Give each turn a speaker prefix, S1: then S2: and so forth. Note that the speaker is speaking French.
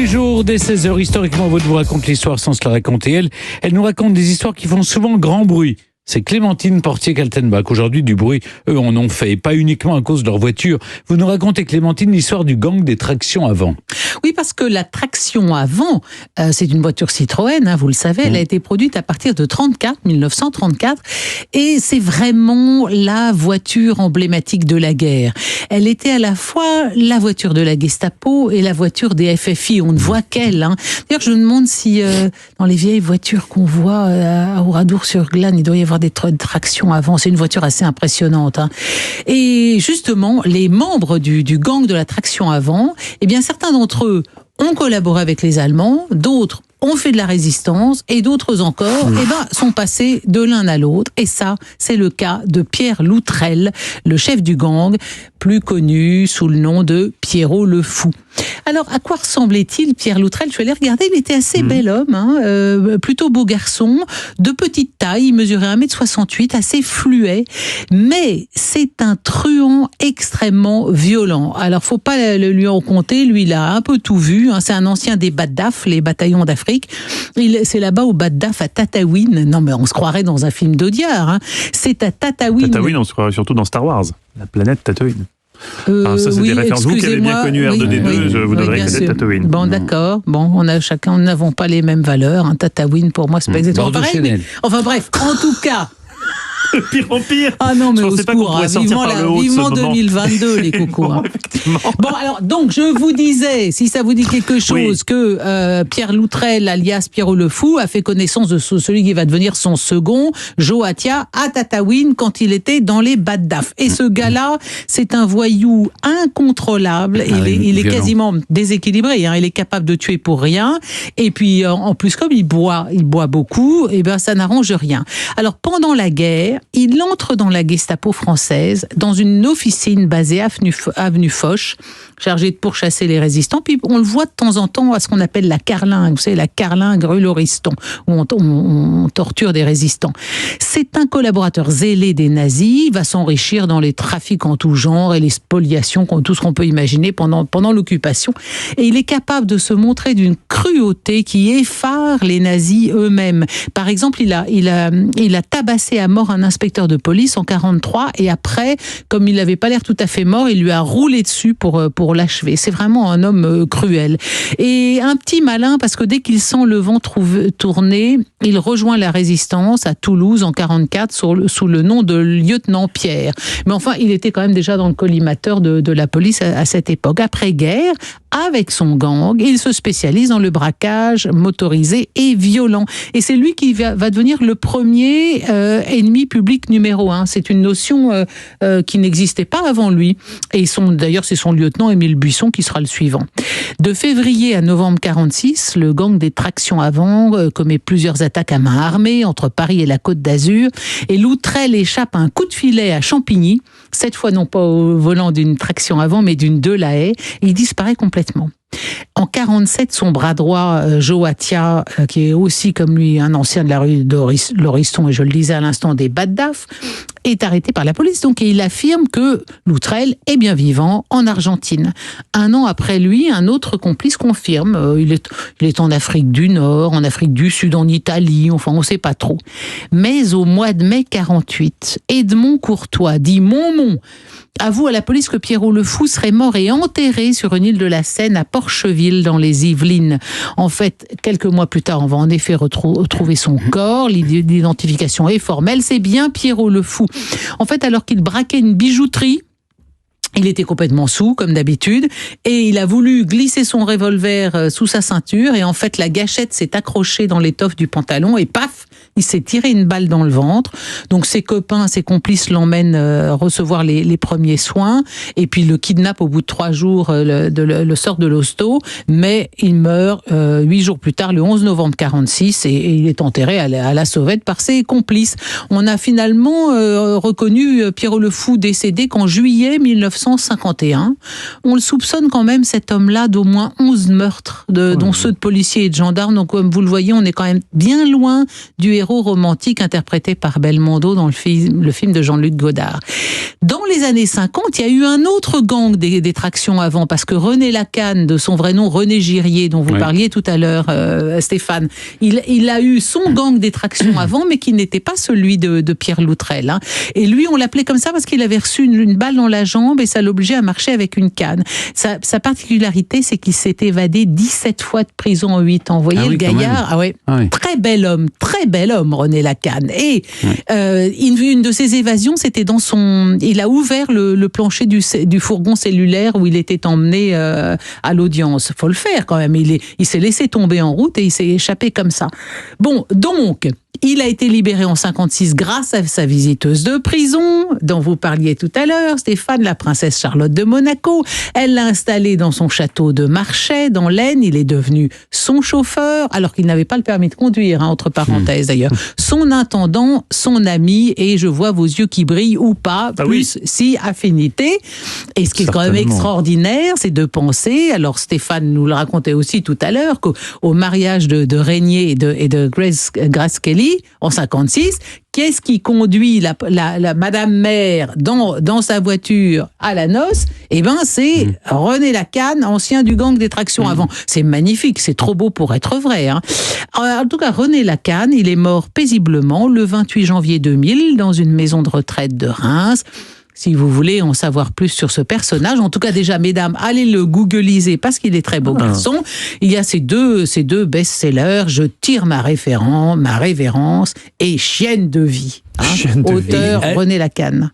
S1: jours, dès 16h, historiquement, Vaud vous raconte l'histoire sans se la raconter. Elle nous raconte des histoires qui font souvent grand bruit. C'est Clémentine Portier-Kaltenbach. Aujourd'hui, du bruit, eux en ont fait, pas uniquement à cause de leur voiture. Vous nous racontez, Clémentine, l'histoire du gang des tractions avant.
S2: Oui, parce que la traction avant, c'est une voiture Citroën, vous le savez, elle a été produite à partir de 1934, et c'est vraiment la voiture emblématique de la guerre. Elle était à la fois la voiture de la Gestapo et la voiture des FFI. On ne voit qu'elle. D'ailleurs, je me demande si dans les vieilles voitures qu'on voit à Oradour-sur-Glane, il doit y avoir des tractions avant. C'est une voiture assez impressionnante. Et justement, les membres du gang de la traction avant, eh bien, certains d'entre eux ont collaboré avec les Allemands, d'autres ont fait de la résistance, et d'autres encore sont passés de l'un à l'autre. Et ça, c'est le cas de Pierre Loutrel, le chef du gang, plus connu sous le nom de Pierrot le Fou. Alors, à quoi ressemblait-il, Pierre Loutrel? Je suis allée regarder, il était assez bel homme, plutôt beau garçon, de petite taille, il mesurait 1m68, assez fluet, mais c'est un truand extrêmement violent. Alors, faut pas lui en compter, lui, il a un peu tout vu, c'est un ancien des BATDAF, les bataillons d'Afrique. C'est là-bas au BATDAF à Tataouine. Non, mais on se croirait dans un film d'Audiard. C'est à Tataouine.
S3: Tataouine, on se croirait surtout dans Star Wars, la planète Tatooine. Ça, c'est des références. Vous qui avez bien connu R2D2, je vous donnerai que c'est Tatooine.
S2: Bon, d'accord. Bon, nous n'avons pas les mêmes valeurs. Tatooine, pour moi, c'est pas exactement pareil. Mais, enfin bref, en tout cas.
S3: De pire en pire.
S2: Ah non, mais
S3: je
S2: au
S3: pensais
S2: secours,
S3: pas qu'on pourrait sortir par le haut
S2: vivement
S3: de ce
S2: 2022, les coucous.
S3: Effectivement.
S2: Bon, alors, donc, je vous disais, si ça vous dit quelque chose, que Pierre Loutrel, alias Pierrot le Fou, a fait connaissance de celui qui va devenir son second, Joatia, à Tataouine, quand il était dans les BATDAF. Et ce gars-là, c'est un voyou incontrôlable. Il est quasiment déséquilibré. Il est capable de tuer pour rien. Et puis, en plus, comme il boit beaucoup, et ben, ça n'arrange rien. Alors, pendant la guerre, il entre dans la Gestapo française, dans une officine basée avenue Foch, chargée de pourchasser les résistants. Puis on le voit de temps en temps à ce qu'on appelle la carlingue. Vous savez, la carlingue rue Lauriston, où on torture des résistants. C'est un collaborateur zélé des nazis. Il va s'enrichir dans les trafics en tout genre et les spoliations, tout ce qu'on peut imaginer pendant l'occupation. Et il est capable de se montrer d'une cruauté qui effare les nazis eux-mêmes. Par exemple, il a tabassé à mort un inspecteur de police en 1943, et après, comme il n'avait pas l'air tout à fait mort, il lui a roulé dessus pour l'achever. C'est vraiment un homme cruel. Et un petit malin, parce que dès qu'il sent le vent tourner, il rejoint la résistance à Toulouse en 1944 sous le nom de lieutenant Pierre. Mais enfin, il était quand même déjà dans le collimateur de la police à cette époque. Après-guerre, avec son gang, il se spécialise dans le braquage motorisé et violent. Et c'est lui qui va devenir le premier ennemi public numéro 1. C'est une notion qui n'existait pas avant lui. Et d'ailleurs, c'est son lieutenant Émile Buisson qui sera le suivant. De février à novembre 1946, le gang des tractions avant commet plusieurs attaques à main armée entre Paris et la Côte d'Azur. Et Loutrel échappe à un coup de filet à Champigny, cette fois non pas au volant d'une traction avant, mais d'une Delahaye. Il disparaît complètement. En 1947, son bras droit, Joatia, qui est aussi comme lui un ancien de la rue Lauriston, et je le disais à l'instant, des BATDAF, est arrêté par la police. Donc, il affirme que Loutrel est bien vivant en Argentine. Un an après lui, un autre complice confirme. Il est en Afrique du Nord, en Afrique du Sud, en Italie, enfin, on ne sait pas trop. Mais au mois de mai 1948, Edmond Courtois, dit Montmont, avoue à la police que Pierrot le Fou serait mort et enterré sur une île de la Seine à Porcheville, dans les Yvelines. En fait, quelques mois plus tard, on va en effet retrouver son corps. L'identification est formelle. C'est bien Pierrot le Fou. En fait, alors qu'il braquait une bijouterie, il était complètement saoul, comme d'habitude, et il a voulu glisser son revolver sous sa ceinture, et en fait, la gâchette s'est accrochée dans l'étoffe du pantalon, et paf, il s'est tiré une balle dans le ventre. Donc, ses copains, ses complices l'emmènent recevoir les premiers soins, et puis le kidnappent au bout de 3 jours, le sort de l'hosto, mais il meurt 8 jours plus tard, le 11 novembre 1946, et il est enterré à la sauvette par ses complices. On a finalement reconnu Pierrot le Fou décédé qu'en juillet 1951. On le soupçonne quand même, cet homme-là, d'au moins 11 meurtres, dont ceux de policiers et de gendarmes. Donc, comme vous le voyez, on est quand même bien loin du héros héros romantique interprété par Belmondo dans le film de Jean-Luc Godard. Dans les années 50, il y a eu un autre gang des tractions avant, parce que René Lacanne, de son vrai nom René Girier, dont vous parliez tout à l'heure, Stéphane, il a eu son gang des tractions avant, mais qui n'était pas celui de Pierre Loutrel. Hein. Et lui, on l'appelait comme ça parce qu'il avait reçu une balle dans la jambe et ça l'obligeait à marcher avec une canne. Sa particularité, c'est qu'il s'est évadé 17 fois de prison en 8 ans. Vous voyez, le gaillard, très bel homme, René Lacanne. Et une de ses évasions, c'était il a ouvert le plancher du fourgon cellulaire où il était emmené à l'audience. Faut le faire quand même. Il s'est laissé tomber en route et il s'est échappé comme ça. Bon, donc, il a été libéré en 56 grâce à sa visiteuse de prison, dont vous parliez tout à l'heure, Stéphane, la princesse Charlotte de Monaco. Elle l'a installé dans son château de Marchais, dans l'Aisne. Il est devenu son chauffeur, alors qu'il n'avait pas le permis de conduire, hein, entre parenthèses d'ailleurs. Son intendant, son ami, et je vois vos yeux qui brillent ou pas, si affinité. Et ce qui est quand même extraordinaire, c'est de penser, alors Stéphane nous le racontait aussi tout à l'heure, qu'au mariage de Régnier et de Grace Kelly, en 56, qu'est-ce qui conduit la Madame Mère dans sa voiture à la noce? Eh ben, c'est René Lacanne, ancien du gang des tractions avant. C'est magnifique, c'est trop beau pour être vrai. Hein. En tout cas, René Lacanne, il est mort paisiblement le 28 janvier 2000 dans une maison de retraite de Reims. Si vous voulez en savoir plus sur ce personnage, en tout cas déjà, mesdames, allez le googliser parce qu'il est très beau garçon. Il y a ces deux best-sellers, Je tire ma révérence et Chienne de vie. Hein, auteur René Lacanne.